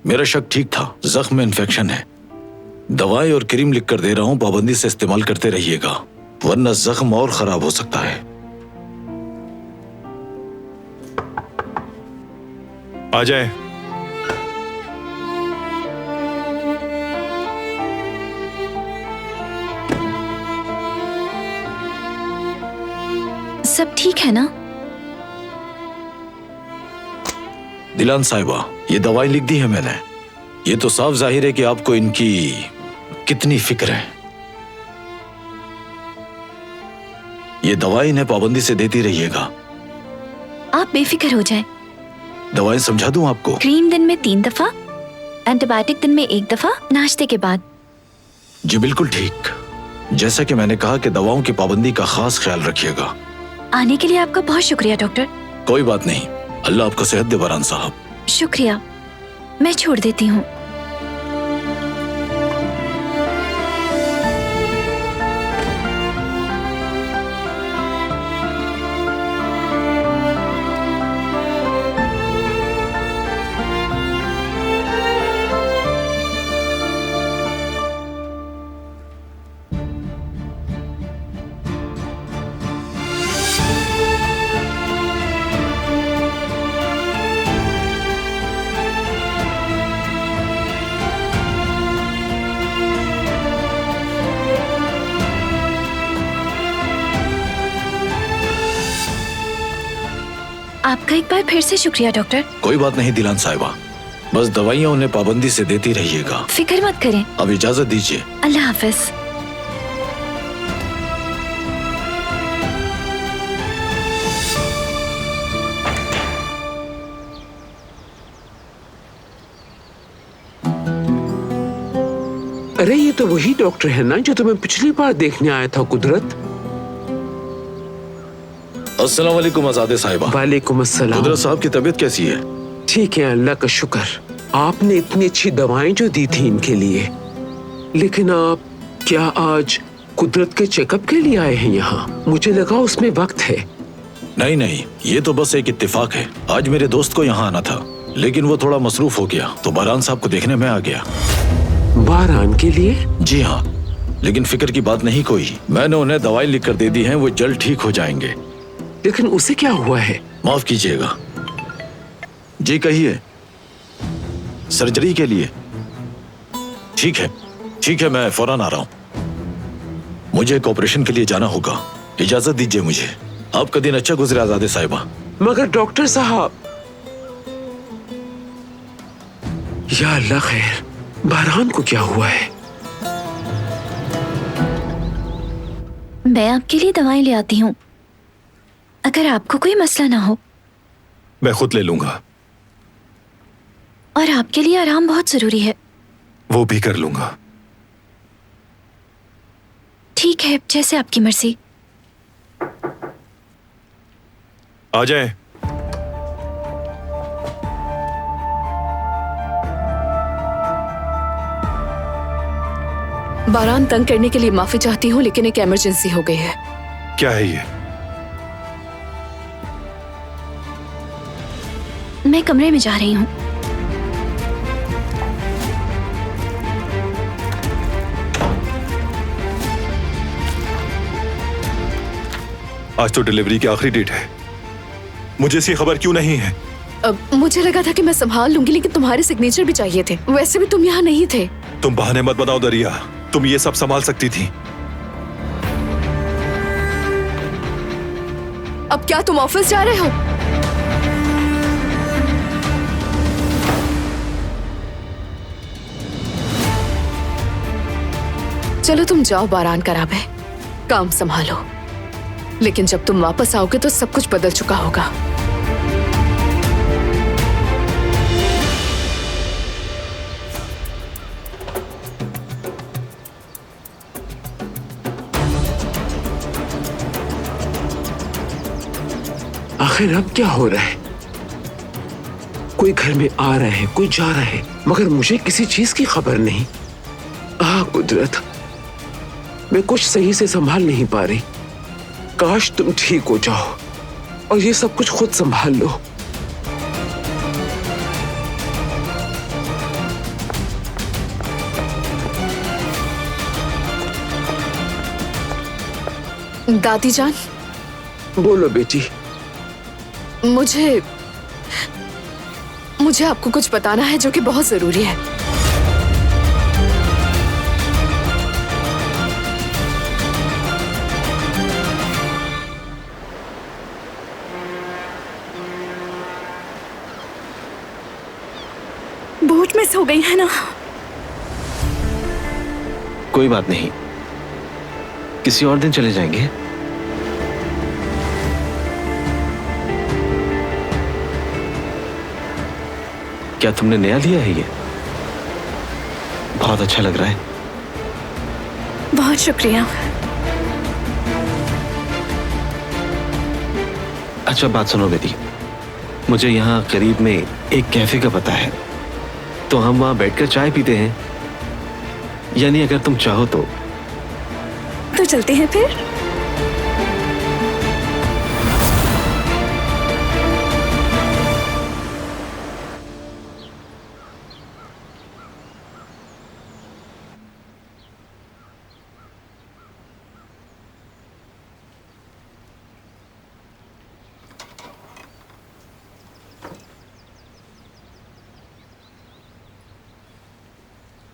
मेरा शक ठीक था, जख्म में इन्फेक्शन है। दवाई और क्रीम लिख कर दे रहा हूँ, पाबंदी से इस्तेमाल करते रहिएगा, वरना जख्म और खराब हो सकता है। आ जाए। सब ठीक है ना? दिलान साहिबा, ये दवाई लिख दी है मैंने। ये तो साफ जाहिर है कि आपको इनकी कितनी फिक्र है। ये दवाई इन्हें पाबंदी से देती रहिएगा। आप बेफिक्र हो जाएं। दवाई समझा दूं आपको? क्रीम दिन में 3 दफा, एंटीबायोटिक दिन में 1 दफा, नाश्ते के बाद। जी बिल्कुल ठीक। जैसा कि मैंने कहा कि दवाओं की पाबंदी का खास ख्याल रखिएगा। आने के लिए आपका बहुत शुक्रिया डॉक्टर। कोई बात नहीं, अल्लाह आपको सेहत दे बरान साहब। शुक्रिया, मैं छोड़ देती हूँ। आपका एक बार फिर से शुक्रिया डॉक्टर। कोई बात नहीं दिलान साहिबा, बस दवाइयाँ उन्हें पाबंदी से देती रहिएगा। फिक्र मत करें। अब इजाजत दीजिए। अल्लाह हाफिज। अरे ये तो वही डॉक्टर है ना जो तुम्हें पिछली बार देखने आया था कुदरत। अस्सलाम वालेकुम आजादे साहिबा। वालेकुम अस्सलाम। कुदरत साहब की तबीयत कैसी है? ठीक है, अल्लाह का शुक्र। आपने इतनी अच्छी दवाएं जो दी थी इनके लिए, लेकिन आप क्या आज कुदरत के चेकअप के लिए आए हैं यहाँ? मुझे लगा उसमें वक्त है। नहीं नहीं, ये तो बस एक इत्तेफाक है। आज मेरे दोस्त को यहाँ आना था, लेकिन वो थोड़ा मसरूफ हो गया, तो बरान साहब को देखने में आ गया। बारान के लिए? जी हाँ, लेकिन फिक्र की बात नहीं कोई। मैंने उन्हें दवाई लिख कर दे दी है, वो जल्द ठीक हो जाएंगे। लेकिन उसे क्या हुआ है? माफ कीजिएगा। जी कहिए। सर्जरी के लिए? ठीक है, मैं फौरन आ रहा हूँ। मुझे एक ऑपरेशन के लिए जाना होगा, इजाजत दीजिए मुझे। आपका दिन अच्छा गुजरे आजादे साहिबा। मगर डॉक्टर साहब। या अल्लाह खैर, बारान को क्या हुआ है? मैं आपके लिए दवाएं ले आती हूँ, अगर आपको कोई मसला ना हो। मैं खुद ले लूंगा। और आपके लिए आराम बहुत जरूरी है। वो भी कर लूंगा। ठीक है, जैसे आपकी मर्जी। आ जाए। बारान तंग करने के लिए माफी चाहती हूँ, लेकिन एक इमरजेंसी हो गई है। क्या है ये? मैं कमरे में जा रही हूँ। आज तो डिलीवरी की आखिरी डेट है, मुझे इसकी खबर क्यों नहीं है? मुझे लगा था कि मैं संभाल लूंगी, लेकिन तुम्हारे सिग्नेचर भी चाहिए थे। वैसे भी तुम यहाँ नहीं थे। तुम बहाने मत बनाओ दरिया, तुम ये सब संभाल सकती थी। अब क्या तुम ऑफिस जा रहे हो? चलो तुम जाओ, बारान कराब है, काम संभालो। लेकिन जब तुम वापस आओगे तो सब कुछ बदल चुका होगा। आखिर अब क्या हो रहा है? कोई घर में आ रहा है, कोई जा रहा है, मगर मुझे किसी चीज की खबर नहीं। कुदरत, मैं कुछ सही से संभाल नहीं पा रही। काश तुम ठीक हो जाओ और ये सब कुछ खुद संभाल लो। दादी जान, बोलो बेटी। मुझे आपको कुछ बताना है जो कि बहुत जरूरी है। बोट मिस हो गई है ना? कोई बात नहीं, किसी और दिन चले जाएंगे। क्या तुमने नया लिया है ये? बहुत अच्छा लग रहा है। बहुत शुक्रिया। अच्छा बात सुनो बेटी, मुझे यहाँ करीब में एक कैफे का पता है, तो हम वहां बैठकर चाय पीते हैं। यानी अगर तुम चाहो तो चलते हैं फिर।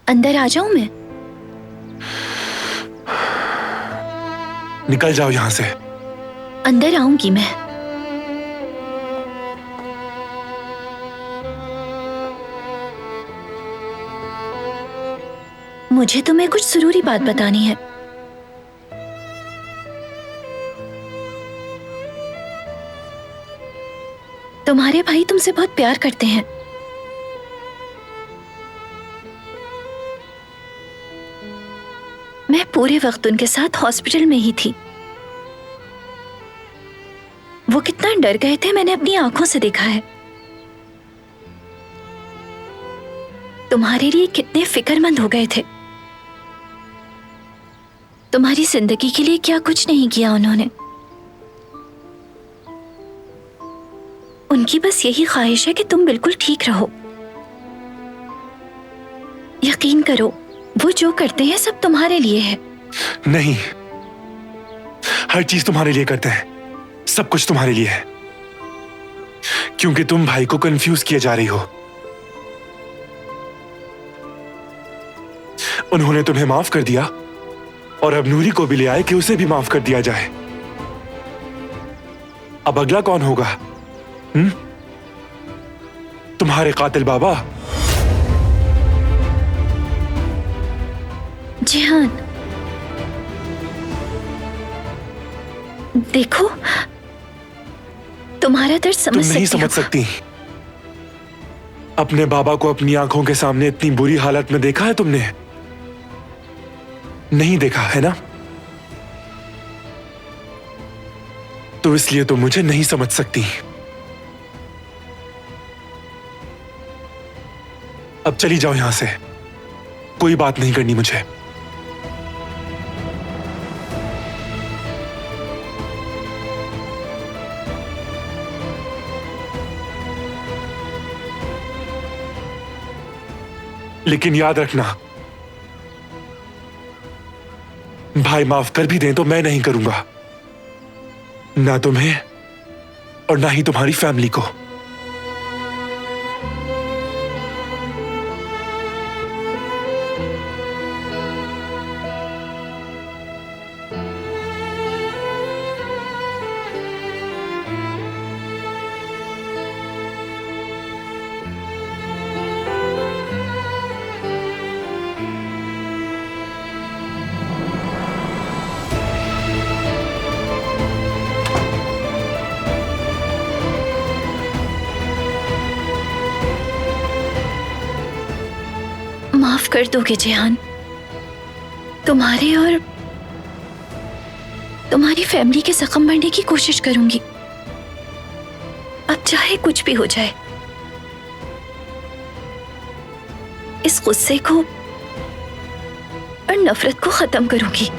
अंदर आ जाऊं मैं? निकल जाओ यहां से। अंदर आऊंगी मैं। मुझे तुम्हें कुछ जरूरी बात बतानी है। तुम्हारे भाई तुमसे बहुत प्यार करते हैं। मैं पूरे वक्त उनके साथ हॉस्पिटल में ही थी। वो कितना डर गए थे मैंने अपनी आंखों से देखा है। तुम्हारे लिए कितने फिक्रमंद हो गए थे। तुम्हारी जिंदगी के लिए क्या कुछ नहीं किया उन्होंने। उनकी बस यही ख्वाहिश है कि तुम बिल्कुल ठीक रहो। यकीन करो, वो जो करते हैं सब तुम्हारे लिए है। नहीं, हर चीज तुम्हारे लिए करते हैं, सब कुछ तुम्हारे लिए है, क्योंकि तुम भाई को कंफ्यूज किए जा रही हो। उन्होंने तुम्हें माफ कर दिया और अब नूरी को भी ले आए कि उसे भी माफ कर दिया जाए। अब अगला कौन होगा? तुम्हारे कातिल बाबा। जिहान, देखो, तुम्हारा दर्द समझ तुम नहीं समझ सकती। अपने बाबा को अपनी आंखों के सामने इतनी बुरी हालत में देखा है तुमने? नहीं देखा है ना? तो इसलिए तुम मुझे नहीं समझ सकती। अब चली जाओ यहां से, कोई बात नहीं करनी मुझे। लेकिन याद रखना, भाई माफ कर भी दें तो मैं नहीं करूंगा, ना तुम्हें और ना ही तुम्हारी फैमिली को। माफ कर दोगे जिहान? तुम्हारे और तुम्हारी फैमिली के जख्म भरने की कोशिश करूंगी। अब चाहे कुछ भी हो जाए, इस गुस्से को और नफरत को खत्म करूंगी।